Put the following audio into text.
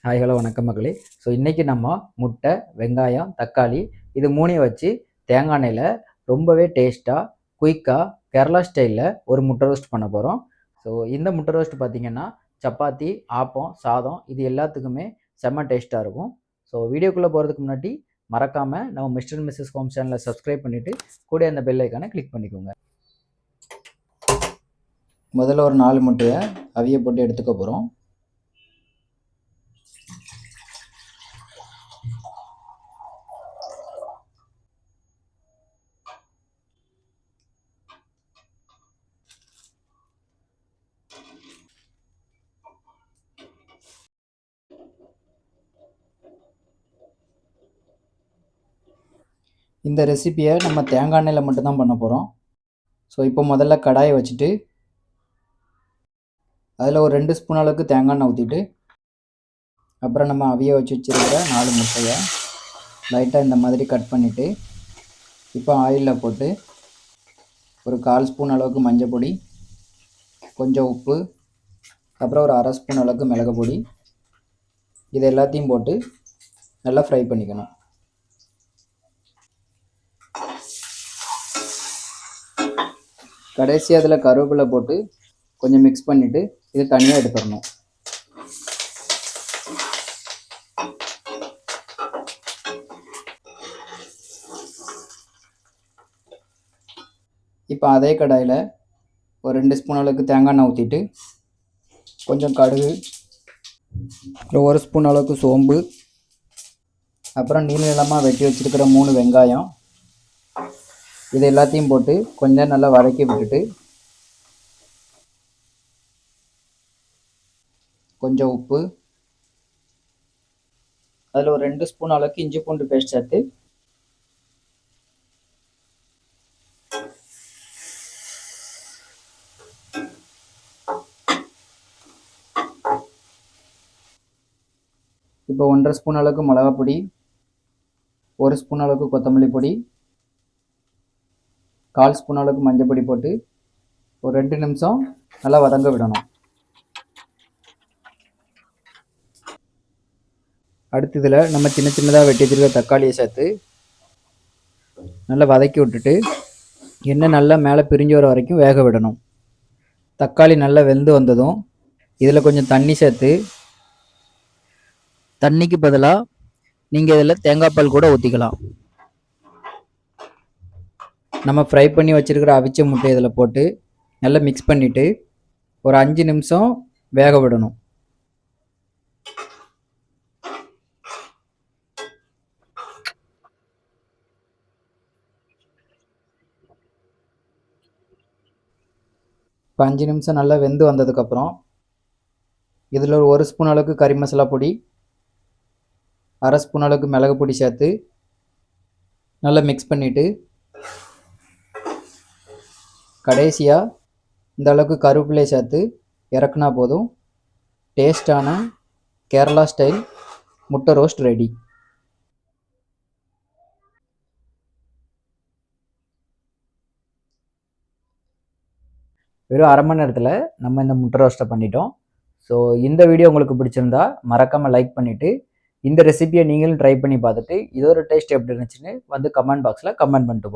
Hi hello வணக்கம் மக்களே. So இன்றைக்கி நம்ம முட்டை, வெங்காயம், தக்காளி இது மூணையும் வச்சு தேங்காய் எண்ணெயில் ரொம்பவே டேஸ்ட்டாக குயிக்காக கேரளா ஸ்டைலில் ஒரு முட்டை ரோஸ்ட் பண்ண போகிறோம். ஸோ இந்த முட்டை ரோஸ்ட் பார்த்திங்கன்னா சப்பாத்தி, ஆப்பம், சாதம் இது எல்லாத்துக்குமே செம்ம டேஸ்ட்டாக இருக்கும். ஸோ வீடியோக்குள்ளே போகிறதுக்கு முன்னாடி மறக்காமல் நம்ம மிஸ்டர் அண்ட் மிஸ்ஸஸ் ஹோம் சேனலை சப்ஸ்கிரைப் பண்ணிவிட்டு கூட அந்த பெல் ஐக்கானை கிளிக் பண்ணிக்கோங்க. முதல்ல ஒரு 4 முட்டையை அவிய போட்டு எடுத்துக்க போகிறோம். இந்த ரெசிபியை நம்ம தேங்காய் எண்ணெயில் மட்டும்தான் பண்ண போகிறோம். ஸோ இப்போ முதல்ல கடாயை வச்சுட்டு அதில் ஒரு 2 ஸ்பூன் அளவுக்கு தேங்காய் எண்ணெய் ஊற்றிட்டு அப்புறம் நம்ம அவிய வச்சு வச்சுருக்கிற 4 முட்டையை லைட்டாக இந்த மாதிரி கட் பண்ணிவிட்டு இப்போ ஆயிலில் போட்டு ஒரு 1/4 ஸ்பூன் அளவுக்கு மஞ்சள் பொடி, கொஞ்சம் உப்பு, அப்புறம் ஒரு 1/2 ஸ்பூன் அளவுக்கு மிளகு பொடி இது எல்லாத்தையும் போட்டு நல்லா ஃப்ரை பண்ணிக்கணும். கடைசி அதில் கருவேப்பிலை போட்டு கொஞ்சம் மிக்ஸ் பண்ணிவிட்டு இது தனியாக எடுத்துடணும். இப்போ அதே கடாயில் ஒரு 2 ஸ்பூன் அளவுக்கு தேங்காய் எண்ணெய் ஊற்றிட்டு கொஞ்சம் கடுகு, அப்புறம் 1 ஸ்பூன் அளவுக்கு சோம்பு, அப்புறம் நீளமாக வெட்டி வச்சுருக்கிற 3 வெங்காயம் இது எல்லாத்தையும் போட்டு கொஞ்சம் நல்லா வதக்கி விட்டுட்டு கொஞ்சம் உப்பு, அதில் ஒரு 2 ஸ்பூன் அளவுக்கு இஞ்சி பூண்டு பேஸ்ட் சேர்த்து இப்போ 1/2 ஸ்பூன் அளவுக்கு மிளகாய் பொடி, 1 ஸ்பூன் அளவுக்கு கொத்தமல்லி பொடி, 1/4 ஸ்பூன் அளவுக்கு மஞ்சள் பொடி போட்டு ஒரு 2 நிமிஷம் நல்லா வதங்க விடணும். அடுத்து இதில் நம்ம சின்ன சின்னதாக வெட்டி வச்சிருக்க தக்காளியை சேர்த்து நல்லா வதக்கி விட்டுட்டு எண்ணெய் நல்லா மேலே பிரிஞ்சு வர வரைக்கும் வேக விடணும். தக்காளி நல்லா வெந்து வந்ததும் இதில் கொஞ்சம் தண்ணி சேர்த்து, தண்ணிக்கு பதிலாக நீங்கள் இதில் தேங்காய் பால் கூட ஊற்றிக்கலாம். நம்ம ஃப்ரை பண்ணி வச்சுருக்கிற அவிச்ச முட்டை இதில் போட்டு நல்லா மிக்ஸ் பண்ணிவிட்டு ஒரு 5 நிமிஷம் வேக விடணும். இப்போ 5 நிமிஷம் நல்லா வெந்து வந்ததுக்கப்புறம் இதில் ஒரு 1 ஸ்பூன் அளவுக்கு கறி மசாலா பொடி, 1/2 ஸ்பூன் அளவுக்கு மிளகு பொடி சேர்த்து நல்லா மிக்ஸ் பண்ணிவிட்டு கடைசியாக இந்த அளவுக்கு கருவேப்பிலையை சேர்த்து இறக்குனா போதும். டேஸ்டான கேரளா ஸ்டைல் முட்டை ரோஸ்ட் ரெடி. வெறும் 1/2 மணி நேரத்தில் நம்ம இந்த முட்டை ரோஸ்ட்டை பண்ணிட்டோம். ஸோ இந்த வீடியோ உங்களுக்கு பிடிச்சிருந்தா மறக்காமல் லைக் பண்ணிவிட்டு இந்த ரெசிபியை நீங்களும் ட்ரை பண்ணி பார்த்துட்டு இதோட டேஸ்ட் எப்படி இருந்துச்சுன்னு வந்து கமெண்ட் பாக்ஸில் கமெண்ட் பண்ணிட்டு போங்க.